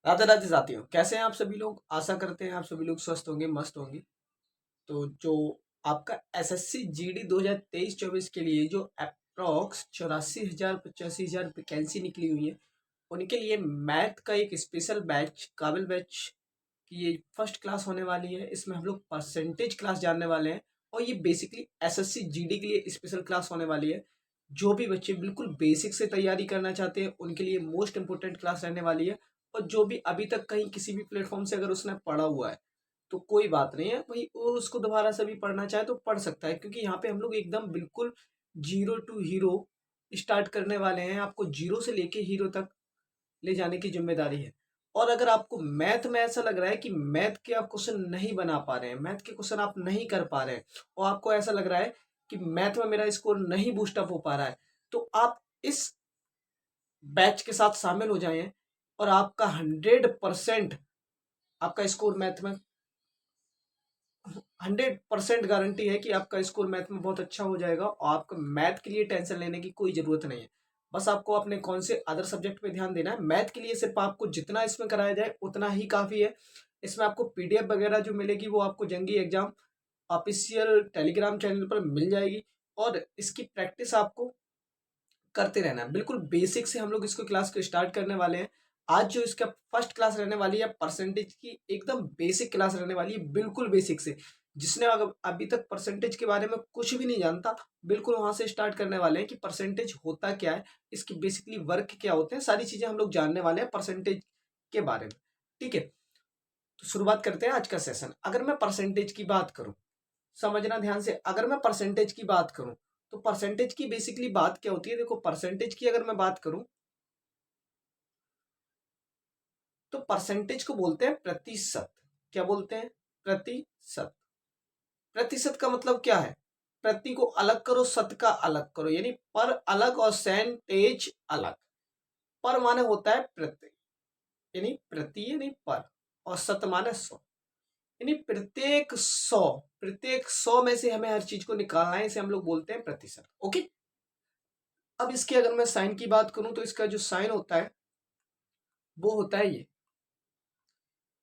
राधे राधे साथियों, कैसे हैं आप सभी लोग। आशा करते हैं आप सभी लोग स्वस्थ होंगे, मस्त होंगे। तो जो आपका एसएससी जीडी 2023-24 के लिए जो अप्रॉक्स 84,000 85,000 वैकेंसी निकली हुई है, उनके लिए मैथ का एक स्पेशल बैच, काबिल बैच की ये फर्स्ट क्लास होने वाली है। इसमें हम लोग परसेंटेज क्लास जानने वाले हैं और ये बेसिकली एसएससी जीडी के लिए स्पेशल क्लास होने वाली है। जो भी बच्चे बिल्कुल बेसिक से तैयारी करना चाहते हैं उनके लिए मोस्ट इंपोर्टेंट क्लास रहने वाली है। और जो भी अभी तक कहीं किसी भी प्लेटफॉर्म से अगर उसने पढ़ा हुआ है तो कोई बात नहीं है भाई, वो उसको दोबारा से भी पढ़ना चाहे तो पढ़ सकता है, क्योंकि यहाँ पे हम लोग एकदम बिल्कुल जीरो टू हीरो स्टार्ट करने वाले हैं। आपको जीरो से लेके हीरो तक ले जाने की जिम्मेदारी है। और अगर आपको मैथ में ऐसा लग रहा है कि मैथ के आप क्वेश्चन नहीं बना पा रहे हैं, मैथ के क्वेश्चन आप नहीं कर पा रहे हैं, और आपको ऐसा लग रहा है कि मैथ में मेरा स्कोर नहीं बूस्ट अप हो पा रहा है, तो आप इस बैच के साथ शामिल हो जाएं और आपका 100% आपका स्कोर मैथ में 100% गारंटी है कि आपका स्कोर मैथ में बहुत अच्छा हो जाएगा और आपको मैथ के लिए टेंशन लेने की कोई ज़रूरत नहीं है। बस आपको अपने कौन से अदर सब्जेक्ट पे ध्यान देना है। मैथ के लिए सिर्फ आपको जितना इसमें कराया जाए उतना ही काफ़ी है। इसमें आपको पीडीएफ वगैरह जो मिलेगी वो आपको जंगी एग्जाम ऑफिशियल टेलीग्राम चैनल पर मिल जाएगी, और इसकी प्रैक्टिस आपको करते रहना है। बिल्कुल बेसिक से हम लोग इसको क्लास को स्टार्ट करने वाले हैं। आज जो इसका फर्स्ट क्लास रहने वाली है परसेंटेज की, एकदम बेसिक क्लास रहने वाली है, बिल्कुल बेसिक से। जिसने अगर अभी तक परसेंटेज के बारे में कुछ भी नहीं जानता, बिल्कुल वहां से स्टार्ट करने वाले हैं कि परसेंटेज होता क्या है, इसकी बेसिकली वर्क क्या होते हैं, सारी चीजें हम लोग जानने वाले हैं परसेंटेज के बारे में। ठीक है, तो शुरुआत करते हैं आज का सेशन। अगर मैं परसेंटेज की बात करूं, समझना ध्यान से, अगर मैं परसेंटेज की बात करूं तो परसेंटेज की बेसिकली बात क्या होती है। देखो, परसेंटेज की अगर मैं बात करूं तो परसेंटेज को बोलते हैं प्रतिशत। क्या बोलते हैं? प्रतिशत। प्रतिशत का मतलब क्या है? प्रति को अलग करो, सत का अलग करो, यानी पर अलग और सेंटेज अलग। पर माने होता है प्रति, यानी प्रति यानी पर, और सत माने सौ, यानी प्रत्येक सौ में से हमें हर चीज को निकालना है, इसे हम लोग बोलते हैं प्रतिशत। ओके, अब इसके अगर मैं साइन की बात करूं तो इसका जो साइन होता है वो होता है ये।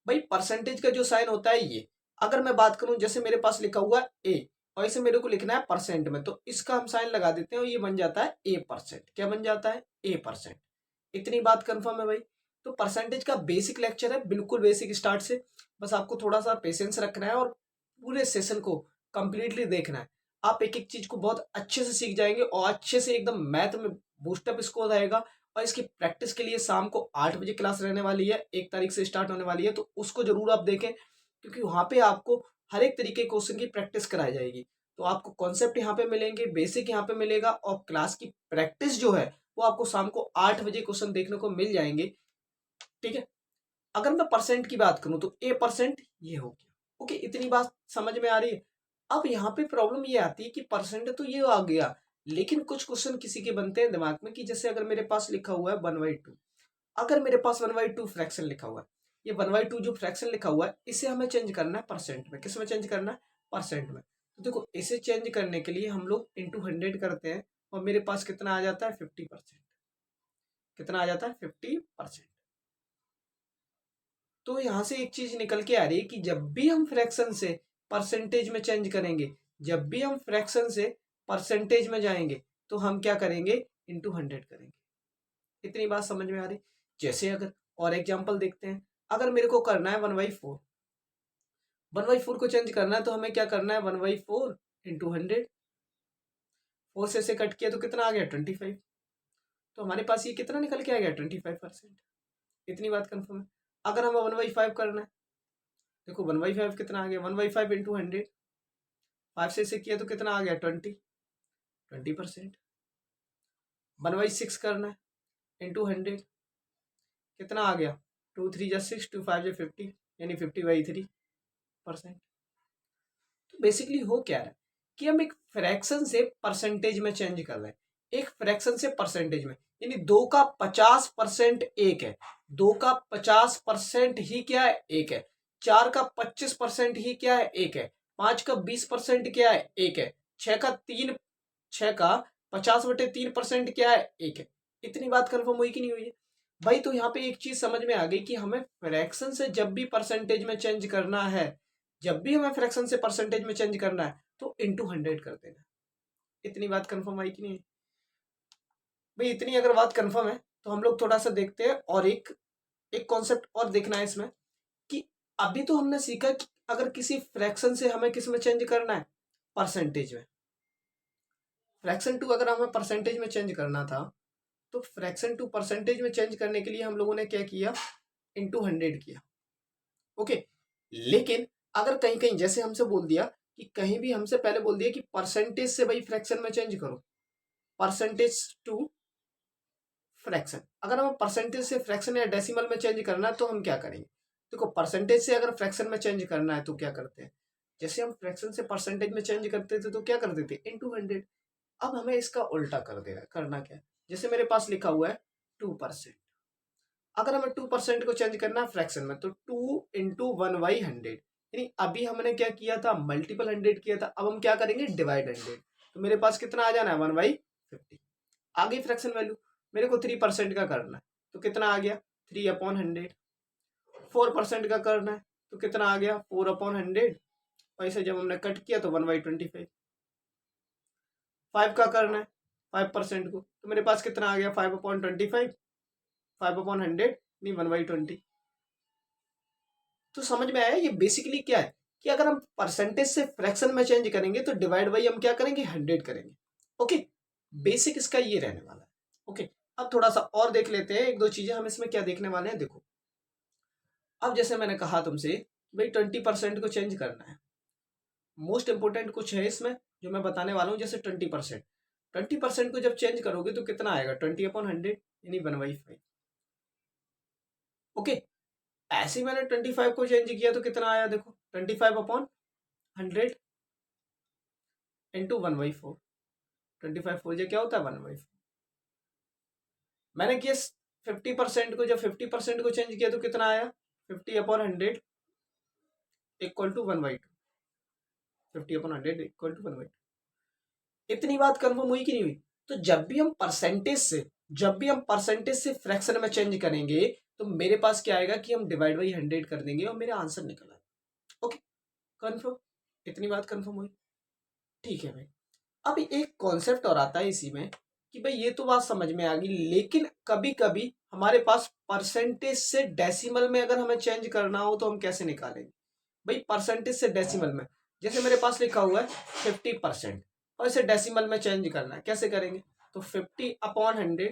भाई परसेंटेज का जो साइन होता है ये, अगर मैं बात करूं जैसे मेरे पास लिखा हुआ है ए और इसे मेरे को लिखना है परसेंट में, तो इसका हम साइन लगा देते हैं और ये बन जाता है ए परसेंट। क्या बन जाता है? ए परसेंट। इतनी बात कंफर्म है भाई। तो परसेंटेज का बेसिक लेक्चर है, बिल्कुल बेसिक स्टार्ट से। बस आपको थोड़ा सा पेशेंस रखना है और पूरे सेशन को कंप्लीटली देखना है। आप एक एक चीज को बहुत अच्छे से सीख जाएंगे और अच्छे से एकदम मैथ में बूस्टअप स्कोर आएगा। और इसकी प्रैक्टिस के लिए शाम को 8 बजे क्लास रहने वाली है, 1 तारीख से स्टार्ट होने वाली है, तो उसको जरूर आप देखें, क्योंकि वहां पे आपको हर एक तरीके के क्वेश्चन की प्रैक्टिस कराई जाएगी। तो आपको कॉन्सेप्ट यहाँ पे मिलेंगे, बेसिक यहाँ पे मिलेगा, और क्लास की प्रैक्टिस जो है वो आपको शाम को 8 बजे क्वेश्चन देखने को मिल जाएंगे। ठीक है, अगर मैं परसेंट की बात करूं तो ए परसेंट ये हो गया। ओके, इतनी बात समझ में आ रही है। अब यहाँ पे प्रॉब्लम ये आती है कि परसेंट तो ये आ गया, लेकिन कुछ क्वेश्चन किसी के बनते हैं दिमाग में कि जैसे अगर मेरे पास लिखा हुआ है 1/2, अगर मेरे पास 1/2 फ्रैक्शन लिखा हुआ है, ये 1/2 जो फ्रैक्शन लिखा हुआ है इसे हमें चेंज करना है परसेंट में। किस में चेंज करना है? परसेंट में। तो देखो, इसे चेंज करने के लिए हम लोग इंटू 100 करते हैं और मेरे पास कितना आ जाता है? 50%। कितना आ जाता है? 50%। तो यहां से एक चीज निकल के आ रही है कि जब भी हम फ्रैक्शन से परसेंटेज में चेंज करेंगे, जब भी हम फ्रैक्शन से परसेंटेज में जाएंगे, तो हम क्या करेंगे? इंटू 100 करेंगे। इतनी बात समझ में आ रही? जैसे अगर और एग्जांपल देखते हैं, अगर मेरे को करना है 1/4, 1/4 को चेंज करना है तो हमें क्या करना है? 1/4 इंटू 100। 4 से कट किया तो कितना आ गया? 25। तो हमारे पास ये कितना निकल के आ गया? 25%। इतनी बात कंफर्म है। अगर हमें 1/5 करना है, देखो 1/5 कितना आ गया? 1/5 इंटू 100। 5 से इसे किया तो कितना आ गया? 20%। 1/6 करना है इंटू 100, कितना आ गया? 2 3 जा 6, 2 5 जा 50, यानी 50/3%। तो बेसिकली हो क्या रहा है कि हम एक फ्रैक्शन से परसेंटेज में चेंज कर रहे हैं। एक फ्रैक्शन से परसेंटेज में, यानी 2 का 50% एक है, 2 का 50% ही क्या है? एक है। 4 का 25% ही क्या है? एक है। 5 का 20% क्या है? एक है। 6 का 50/3% क्या है? एक है। इतनी बात कंफर्म हुई कि नहीं हुई है? भाई तो यहाँ पे एक चीज समझ में आ गई कि हमें फ्रैक्शन से जब भी परसेंटेज में चेंज करना है, जब भी हमें फ्रैक्शन से परसेंटेज में चेंज करना है तो इंटू 100 कर देना। इतनी बात कंफर्म आई कि नहीं भाई? इतनी अगर बात कंफर्म है तो हम लोग थोड़ा सा देखते हैं, और एक एक कॉन्सेप्ट और देखना है इसमें कि अभी तो हमने सीखा कि अगर किसी फ्रैक्शन से हमें किस में चेंज करना है, परसेंटेज में। फ्रैक्शन टू अगर हमें परसेंटेज में चेंज करना था तो फ्रैक्शन टू परसेंटेज में चेंज करने के लिए हम लोगों ने क्या किया, इंटू 100 किया। ओके, लेकिन अगर कहीं कहीं जैसे हमसे बोल दिया कि कहीं भी हमसे पहले बोल दिया कि परसेंटेज से भाई फ्रैक्शन में चेंज करो, परसेंटेज टू फ्रैक्शन, अगर हमें परसेंटेज से फ्रैक्शन या डेसिमल में चेंज करना है तो हम क्या करेंगे? देखो, परसेंटेज से अगर फ्रैक्शन में चेंज करना है तो क्या करते हैं, जैसे हम फ्रैक्शन से परसेंटेज में चेंज करते थे तो क्या करते थे, इंटू 100। अब हमें इसका उल्टा कर देना, करना क्या है, जैसे मेरे पास लिखा हुआ है 2%, अगर हमें 2% को चेंज करना है फ्रैक्शन में तो 2 इंटू 1/100, यानी अभी हमने क्या किया था, मल्टीपल 100 किया था, अब हम क्या करेंगे, डिवाइड 100। तो मेरे पास कितना आ जाना है, 1/50। आ गई फ्रैक्शन वैल्यू। मेरे को 3% का करना है तो कितना आ गया, 3/100। 4% का करना है तो कितना आ गया, 4/100। और इसे जब हमने कट किया तो 1/25। 5 का करना है 5% को तो मेरे पास कितना आ गया, 5/25। 5/100 नहीं, 1/20। तो समझ में आया ये बेसिकली क्या है कि अगर हम परसेंटेज से फ्रैक्शन में चेंज करेंगे तो डिवाइड बाई हम क्या करेंगे, 100 करेंगे। ओके, बेसिक इसका ये रहने वाला है। ओके, अब थोड़ा सा और देख लेते हैं, एक दो चीजें हम इसमें क्या देखने वाले हैं। देखो, अब जैसे मैंने कहा तुमसे भाई 20% को चेंज करना है, मोस्ट इंपोर्टेंट कुछ है इसमें जो मैं बताने वाला हूँ। जैसे 20%, 20% को जब चेंज करोगे तो कितना आएगा, 20/100 यानी 1/5। ओके, ऐसे ही मैंने 25 को चेंज किया तो कितना आया, देखो 25/100 इंटू 1/4। 25 4 क्या होता है, 1/4। मैंने किया 50% को, जब 50% को चेंज किया तो कितना आया, 50/100 इक्वल टू 1/2। 50/100 equal to 1/2। इतनी बात कंफर्म हुई कि नहीं हुई? तो जब भी हम परसेंटेज से फ्रैक्शन में चेंज करेंगे तो मेरे पास क्या आएगा कि हम डिवाइड बाई 100 कर देंगे और मेरा आंसर निकल आएगा। Okay, confirm? इतनी बात कंफर्म हुई? ठीक है भाई। अब एक कॉन्सेप्ट और आता है इसी में कि भाई ये तो बात समझ में आ गई, लेकिन कभी कभी हमारे पास परसेंटेज से डेसिमल में अगर हमें चेंज करना हो तो हम कैसे निकालेंगे भाई, परसेंटेज से डेसिमल में? जैसे मेरे पास लिखा हुआ है 50% और इसे डेसिमल में चेंज करना है, कैसे करेंगे? तो 50/100,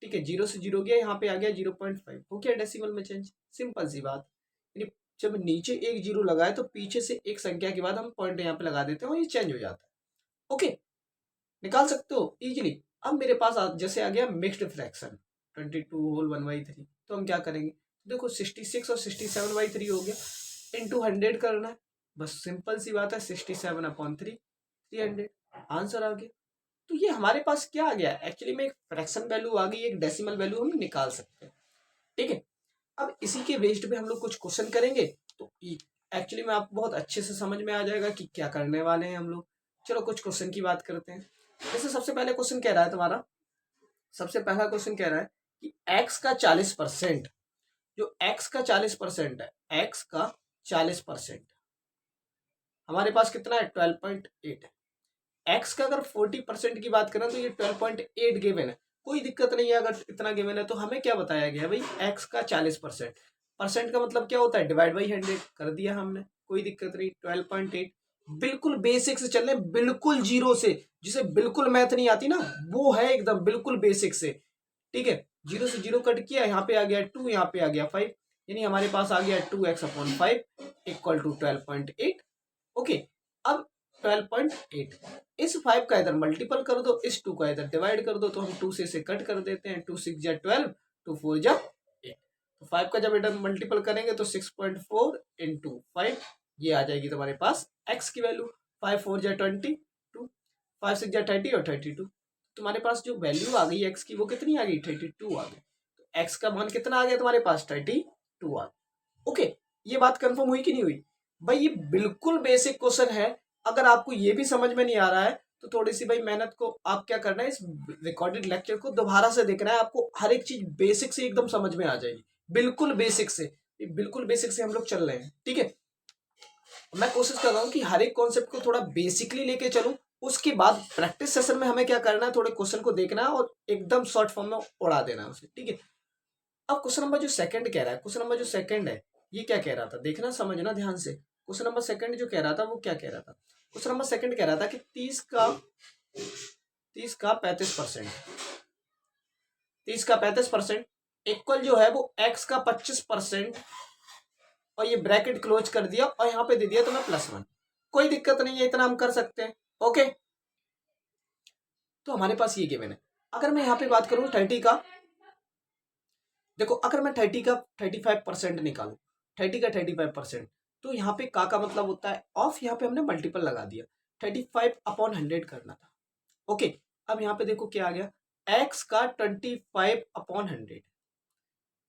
ठीक है, 0 से 0 गया, यहाँ पे आ गया 0.5, हो गया डेसिमल में चेंज। सिंपल सी बात। यानी जब नीचे एक जीरो लगाए तो पीछे से एक संख्या के बाद हम पॉइंट यहाँ पे लगा देते हैं और ये चेंज हो जाता है। ओके, निकाल सकते हो इजीली। अब मेरे पास जैसे आ गया मिक्स्ड फ्रैक्शन 22 होल 1/3, तो हम क्या करेंगे, देखो 66 और 67/3 हो गया, इंटू 100 करना है, बस सिंपल सी बात है, 67/3 300, आंसर आ गया। तो ये हमारे पास क्या आ गया, एक्चुअली में एक फ्रैक्शन वैल्यू आ गई, एक डेसिमल वैल्यू हम निकाल सकते हैं। ठीक है, अब इसी के बेस्ड पे हम लोग कुछ क्वेश्चन करेंगे तो एक्चुअली में आपको बहुत अच्छे से समझ में आ जाएगा कि क्या करने वाले हैं हम लोग। चलो कुछ क्वेश्चन की बात करते हैं। जैसे सबसे पहले क्वेश्चन कह रहा है तुम्हारा, सबसे पहला क्वेश्चन कह रहा है कि एक्स का 40%, जो एक्स का 40% है, एक्स का 40% हमारे पास कितना है, 12.8 है। एक्स का अगर 40% की बात करें तो ये 12.8 गिवन है, कोई दिक्कत नहीं है अगर इतना गिवन है। तो हमें क्या बताया गया भाई, एक्स का 40%, परसेंट का मतलब क्या होता है, डिवाइड बाई 100 कर दिया हमने, कोई दिक्कत नहीं। 12.8 बिल्कुल बेसिक से चल रहे, बिल्कुल जीरो से, जिसे बिल्कुल मैथ नहीं आती ना, वो है एकदम बिल्कुल बेसिक से। ठीक है, जीरो से जीरो कट किया, यहाँ पे आ गया 2, यहाँ पे आ गया 5, यानी हमारे पास आ गया 2x/5 इक्वल टू 12.8। ओके, अब 12.8, इस 5 का इधर मल्टीपल कर दो, इस 2 का इधर डिवाइड कर दो, तो हम 2 से इसे कट कर देते हैं, 2 6 जा 12, 2 4 जा 8। तो 5 का जब इधर मल्टीपल करेंगे तो 6.4 इंटू 5, ये आ जाएगी तुम्हारे पास x की वैल्यू। 5 4 जा 22, 5 6 जा 30 और 32, तुम्हारे पास जो वैल्यू आ गई x की वो कितनी आ गई, 32 आ गई। तो x का मान कितना आ गया तुम्हारे पास, 32 आ गया। ओके, ये बात कंफर्म हुई कि नहीं हुई? भाई ये बिल्कुल बेसिक क्वेश्चन है, अगर आपको ये भी समझ में नहीं आ रहा है तो थोड़ी सी भाई मेहनत को आप क्या करना है, इस रिकॉर्डेड लेक्चर को दोबारा से देखना है, आपको हर एक चीज बेसिक से एकदम समझ में आ जाएगी, बिल्कुल बेसिक से, बिल्कुल बेसिक से हम लोग चल रहे हैं, ठीक है। मैं कोशिश कर रहा हूँ कि हर एक कॉन्सेप्ट को थोड़ा बेसिकली लेके चलूं, उसके बाद प्रैक्टिस सेशन में हमें क्या करना है, थोड़े क्वेश्चन को देखना है और एकदम शॉर्ट फॉर्म में उड़ा देना है उसे, ठीक है। अब क्वेश्चन नंबर जो सेकंड कह रहा है, क्वेश्चन नंबर जो सेकंड है, ये क्या कह रहा था, देखना समझना ध्यान से। क्वेश्चन नंबर सेकंड जो कह रहा था वो क्या कह रहा था, क्वेश्चन नंबर सेकंड कह रहा था कि 30 का 35% इक्वल जो है वो x का 25%, और ये ब्रैकेट क्लोज कर दिया और यहाँ पे दे दिया तुम्हें +1। कोई दिक्कत नहीं है, इतना हम कर सकते हैं, ओके। तो हमारे पास ये गिवन है। अगर मैं यहाँ पे बात करूँ 30 का, देखो अगर मैं 30 का 35% निकालू, 30 का 35%, तो यहाँ पे का मतलब होता है ऑफ, यहाँ पे हमने मल्टीपल लगा दिया, 35/100 करना था, ओके। अब यहाँ पे देखो क्या आ गया, x का 25/100।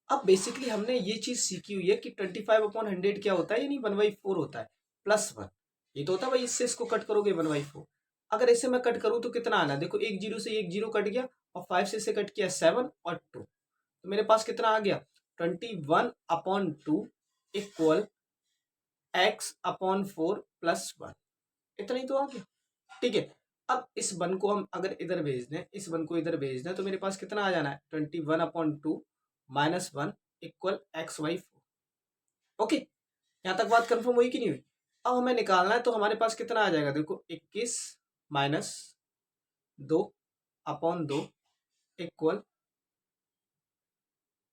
अब बेसिकली हमने ये चीज सीखी हुई है कि 25/100 क्या होता है, यानी 1/4 होता है, +1। ये तो होता है भाई, इससे इसको कट करोगे 1/4। अगर इसे मैं कट करूं तो कितना आना, देखो एक जीरो से एक जीरो कट गया, और 5 से इसे कट किया 7 और 2, तो मेरे पास कितना आ गया 21/2 इक्वल x/4 +1। इतना ही तो आ गया, ठीक है। अब इस वन को हम अगर इधर भेज दें, इस वन को इधर भेज दें, तो मेरे पास कितना आ जाना है 21/2 -1 इक्वल x/4, ओके। यहाँ तक बात कंफर्म हुई कि नहीं हुई। अब हमें निकालना है, तो हमारे पास कितना आ जाएगा, देखो 21 - 2/2 इक्वल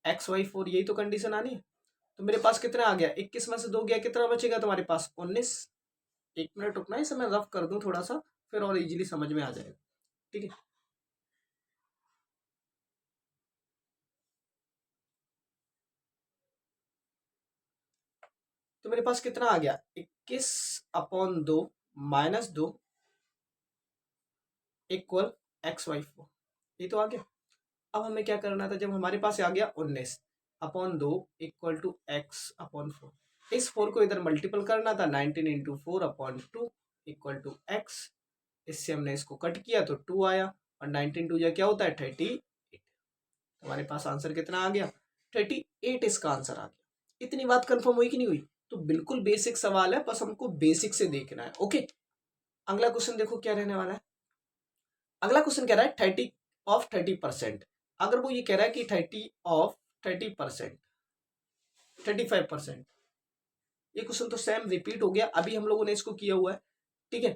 x/4, यही तो कंडीशन आनी है। तो मेरे पास कितना आ गया, 21 में से 2 गया, कितना बचेगा तुम्हारे पास 19। 1 मिनट रुकना है, इसे मैं रफ कर दूं थोड़ा सा, फिर और इजीली समझ में आ जाएगा, ठीक है। तो मेरे पास कितना आ गया 21/2 -2 इक्वल x/4, ये तो आ गया। अब हमें क्या करना था, जब हमारे पास आ गया 19/2 इक्वल टू x/4, इस 4 को इधर मल्टीपल करना था, 19 × 4/2 इक्वल टू x। इससे हमने इसको कट किया तो 2 आया, और 19 2 क्या होता है 38। हमारे पास आंसर कितना आ गया 38, इसका आंसर आ गया। इतनी बात कंफर्म हुई कि नहीं हुई। तो बिल्कुल बेसिक सवाल है, बस हमको बेसिक से देखना है, ओके। अगला क्वेश्चन देखो क्या रहने वाला है। अगला क्वेश्चन कह रहा है 30/30%। अगर वो ये कह रहा है कि 30/30%, 35%, ये क्वेश्चन तो सेम रिपीट हो गया, अभी हम लोगों ने इसको किया हुआ है, ठीक है।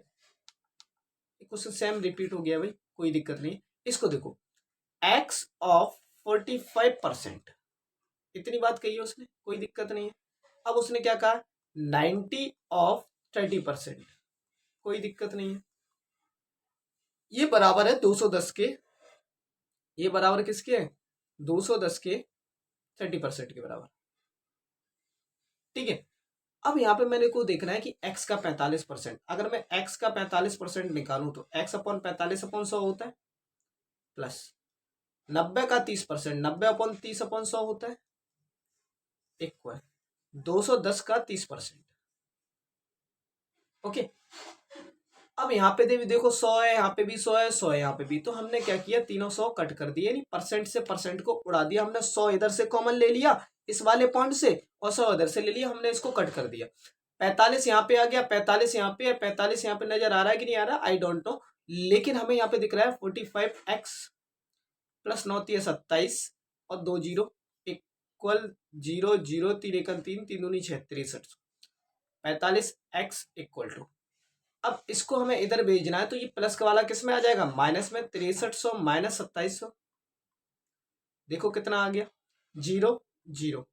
क्वेश्चन सेम रिपीट हो गया भाई, कोई दिक्कत नहीं। इसको देखो, x/45%, इतनी बात कही है उसने, कोई दिक्कत नहीं है। अब उसने क्या कहा 90/30%, कोई दिक्कत नहीं है। ये बराबर है 210 के, ये बराबर किसके है 210 के 30% के बराबर, ठीक है। अब यहाँ पे मैंने को देखना है कि x का 45%, अगर मैं x का 45% निकालूं तो x/45/100 होता है, प्लस 90 का 30%, 90/30/100 होता है, इक्वल 210 का 30%, ओके। अब यहाँ पे देखो 100 है, यहाँ पे भी 100 है, 100 है यहाँ पे भी, तो हमने क्या किया तीनों 100 कट कर दिए, यानी परसेंट से परसेंट को उड़ा दिया हमने। 100 इधर से कॉमन ले लिया इस वाले पॉइंट से, और 100 इधर से ले लिया, हमने इसको कट कर दिया। 45 यहाँ पे आ गया, 45 यहाँ पे है, 45 यहाँ पे नजर आ रहा है कि नहीं आ रहा, आई डोंट नो, लेकिन हमें यहाँ पे दिख रहा है 45x प्लस 9 3 27 और 2 जीरो इक्वल 0 0 3 1 3 3 दूनी 6 63, 45x इक्वल टू, अब इसको हमें इधर भेजना है, तो ये प्लस का वाला किस में आ जाएगा माइनस में, 6300 माइनस 2700, देखो कितना आ गया 0 0।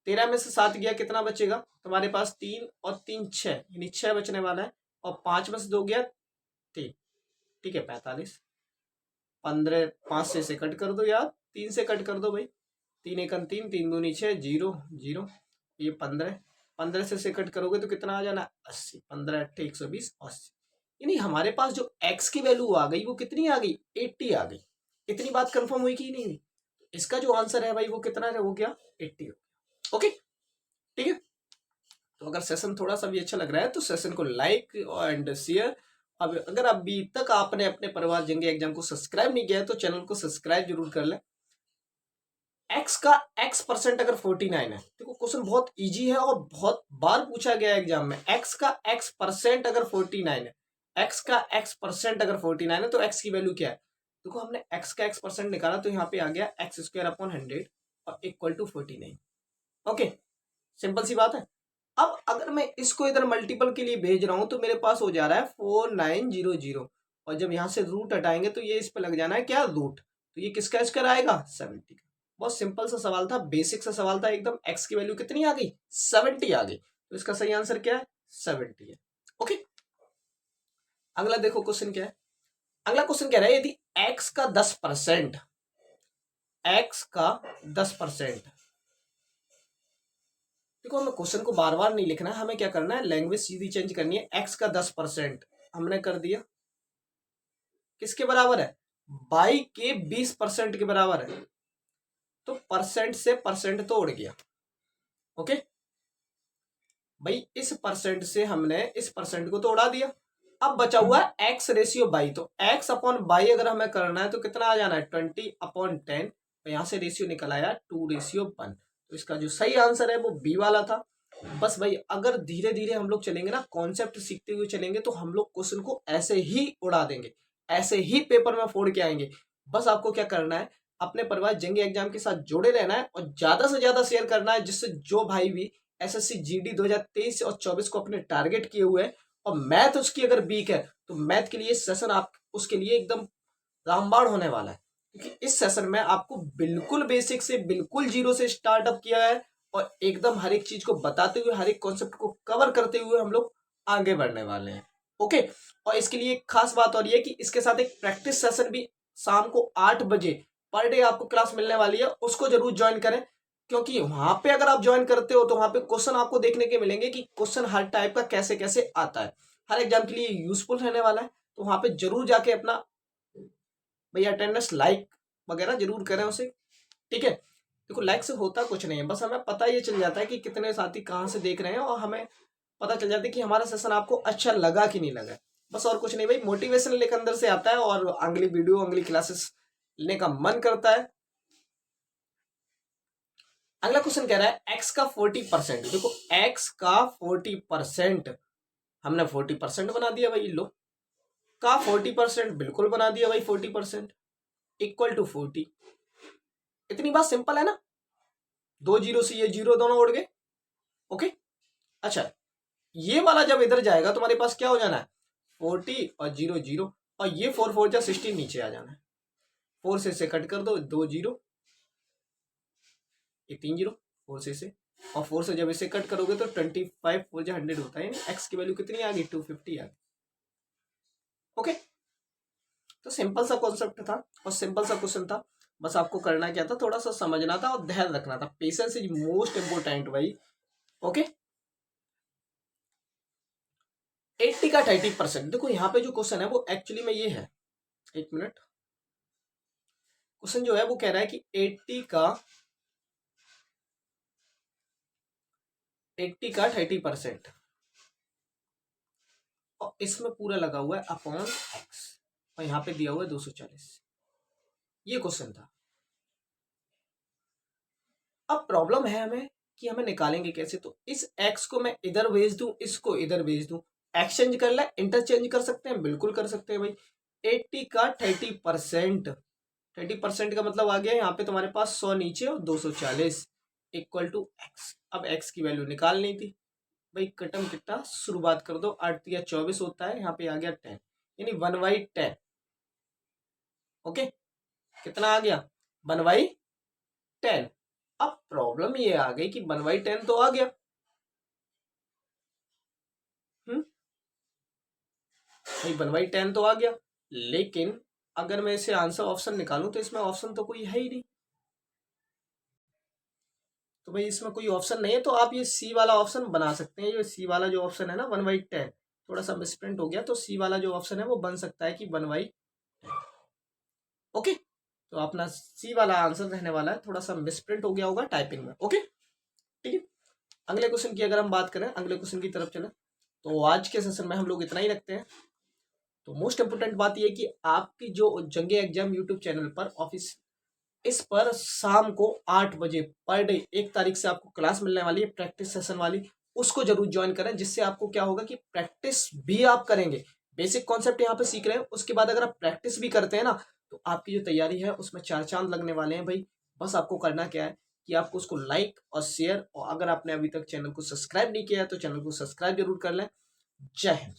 13 में से 7 गया, कितना बचेगा तुम्हारे पास 3 और 3 6, यानी 6 बचने वाला है, और 5 में से 2 गया 3, ठीक है 45। 15 5 से कट कर दो यार, 3 से कट कर दो भाई, 3 1 3 3 दूनी 6 0 0, ये 15, 15 से कट करोगे तो कितना आ जाना 80, 15 8 120 80, यानी हमारे पास जो x की वैल्यू आ गई वो कितनी आ गई 80 आ गई। इतनी बात कंफर्म हुई कि नहीं हुई। इसका जो आंसर है भाई वो कितना है, वो क्या 80, ओके, ठीक है। तो अगर सेशन थोड़ा सा भी अच्छा लग रहा है तो सेशन को लाइक एंड शेयर अब अगर अभी तक आपने अपने परिवार जंगी एग्जाम को सब्सक्राइब नहीं किया है तो चैनल को सब्सक्राइब जरूर कर लें। एक्स का एक्स परसेंट अगर 49 है, देखो क्वेश्चन बहुत इजी है और बहुत बार पूछा गया है एग्जाम में। एक्स का एक्स परसेंट अगर 49 है, एक्स का एक्स परसेंट अगर 49 है तो एक्स की वैल्यू क्या है? देखो हमने एक्स का एक्स परसेंट निकाला तो यहाँ पे आ गया एक्स स्क्वायर अपॉन 100 और इक्वल टू 49। ओके, सिंपल सी बात है। अब अगर मैं इसको इधर मल्टीपल के लिए भेज रहा हूं तो मेरे पास हो जा रहा है 4900 और जब यहां से रूट हटाएंगे तो ये इस पे लग जाना है क्या, रूट। तो ये किसका स्क्वायर आएगा, 70 का। बहुत सिंपल सा सवाल था, बेसिक सा सवाल था एकदम। एक्स की वैल्यू कितनी आ गई, 70 आ गई। तो इसका सही आंसर क्या है, 70 है। ओके, अगला देखो क्वेश्चन क्या है। अगला क्वेश्चन कह रहा है यदि एक्स का 10%, एक्स का 10%, देखो हमें क्वेश्चन को बार बार नहीं लिखना है, हमें क्या करना है, लैंग्वेज सीधी चेंज करनी है। एक्स का 10% हमने कर दिया, किसके बराबर है, बाई के 20% के बराबर है। तो परसेंट से परसेंट तो उड़ गया। ओके भाई, इस परसेंट से हमने इस परसेंट को तो उड़ा दिया। अब बचा हुआ है एक्स रेशियो बाई। तो एक्स अपॉन बाई अगर हमें करना है तो कितना आ जाना है, 20/10। तो यहां से रेशियो निकल आया 2:1। तो इसका जो सही आंसर है वो बी वाला था। बस भाई, अगर धीरे धीरे हम लोग चलेंगे ना, कॉन्सेप्ट सीखते हुए चलेंगे तो हम लोग क्वेश्चन को ऐसे ही उड़ा देंगे, ऐसे ही पेपर में फोड़ के आएंगे। बस आपको क्या करना है, अपने परिवार जंगी एग्जाम के साथ जुड़े रहना है और ज्यादा से ज्यादा शेयर करना है, जिससे जो भाई भी एसएससी जीडी 2023 और 24 को अपने टारगेट किए हुए हैं और मैथ उसकी अगर वीक है तो मैथ के लिए सेशन आप उसके लिए एकदम रामबाण होने वाला है। क्योंकि इस सेशन में आपको बिल्कुल बेसिक से, बिल्कुल जीरो से स्टार्टअप किया है और एकदम हर एक चीज को बताते हुए, हर एक कॉन्सेप्ट को कवर करते हुए हम लोग आगे बढ़ने वाले हैं। ओके, और इसके लिए एक खास बात और ये कि इसके साथ एक प्रैक्टिस सेशन भी शाम को 8 बजे पर डे आपको क्लास मिलने वाली है, उसको जरूर ज्वाइन करें। क्योंकि वहां पे अगर आप ज्वाइन करते हो तो वहां पे क्वेश्चन आपको देखने के मिलेंगे कि क्वेश्चन हर टाइप का कैसे कैसे आता है, हर एग्जाम के लिए यूजफुल रहने वाला है। तो वहां पे जरूर जाके अपना भैया अटेंडेंस लाइक वगैरह जरूर करें उसे। ठीक है, देखो लाइक से होता कुछ नहीं है, बस हमें पता ये चल जाता है कि कितने साथी कहाँ से देख रहे हैं और हमें पता चल जाता है कि हमारा सेशन आपको अच्छा लगा कि नहीं लगा। बस और कुछ नहीं भाई, मोटिवेशन लेकर अंदर से आता है और अगली वीडियो, अगली क्लासेस लेने का मन करता है। अगला क्वेश्चन कह रहा है एक्स का 40%। देखो एक्स का 40% हमने 40% बना दिया भाई, लो का 40% बिल्कुल बना दिया भाई, 40% इक्वल टू 40। इतनी बात सिंपल है ना, दो जीरो से ये जीरो दोनों उड़ गए। ओके, अच्छा ये वाला जब इधर जाएगा तुम्हारे पास क्या हो जाना है, 40 और 0 0, और ये 4 4 जा 16 नीचे आ जाना है। 4 से कट कर दो, 2 0, ये 3 0, 4 से और 4 से जब इसे कट करोगे तो 25 4 जा 100 होता है। एक्स की वैल्यू कितनी आ गई, 250 आ गई। ओके, तो सिंपल सा कॉन्सेप्ट था और सिंपल सा क्वेश्चन था। बस आपको करना क्या था, थोड़ा सा समझना था और ध्यान रखना था। पेशेंस इज मोस्ट इंपोर्टेंट भाई। ओके, 80 का 30%। देखो यहाँ पे जो क्वेश्चन है वो एक्चुअली में ये है, एक मिनट, क्वेश्चन जो है वो कह रहा है कि 80 का 30% और इसमें पूरा लगा हुआ है अपॉन एक्स और यहाँ पे दिया हुआ है 240। ये क्वेश्चन था। अब प्रॉब्लम है हमें कि हमें निकालेंगे कैसे। तो इस एक्स को मैं इधर भेज दूं, इसको इधर भेज दूं, एक्सचेंज कर ले, इंटरचेंज कर सकते हैं, बिल्कुल कर सकते हैं भाई। 80 का 30%, 30% का मतलब आ गया यहाँ पे तुम्हारे पास 100 नीचे और 240 इक्वल टू एक्स। अब एक्स की वैल्यू निकालनी थी भाई, कटम कितना शुरुआत कर दो, 8 या 24 होता है, यहाँ पे आ गया 10, यानी 1/10। ओके, कितना आ गया, 1/10। अब प्रॉब्लम ये आ गई कि 1/10 तो आ गया, भाई 1/10 तो आ गया, लेकिन अगर मैं इसे आंसर ऑप्शन निकालूं तो इसमें ऑप्शन तो कोई है ही नहीं। तो भाई इसमें कोई ऑप्शन नहीं है, तो आप ये सी वाला ऑप्शन बना सकते हैं। ये सी वाला जो ऑप्शन है ना 1/10, थोड़ा सा मिसप्रिंट हो गया, तो सी वाला जो ऑप्शन है वो बन सकता है कि 1/10। ओके, तो अपना सी वाला आंसर रहने वाला है, थोड़ा सा मिसप्रिंट हो गया होगा टाइपिंग में। ओके, ठीक है। अगले क्वेश्चन की अगर हम बात करें, अगले क्वेश्चन की तरफ चले, तो आज के सेशन में हम लोग इतना ही रखते हैं। तो मोस्ट इंपोर्टेंट बात यह है कि आपकी जो जंगे एग्जाम यूट्यूब चैनल पर ऑफिस, इस पर शाम को 8 बजे पर डे 1 तारीख से आपको क्लास मिलने वाली है प्रैक्टिस सेशन वाली, उसको जरूर ज्वाइन करें, जिससे आपको क्या होगा कि प्रैक्टिस भी आप करेंगे, बेसिक कॉन्सेप्ट यहाँ पे सीख रहे हैं, उसके बाद अगर आप प्रैक्टिस भी करते हैं ना, तो आपकी जो तैयारी है उसमें 4 चांद लगने वाले हैं भाई। बस आपको करना क्या है कि आपको उसको लाइक और शेयर, और अगर आपने अभी तक चैनल को सब्सक्राइब नहीं किया है तो चैनल को सब्सक्राइब जरूर कर लें। जय हिंद।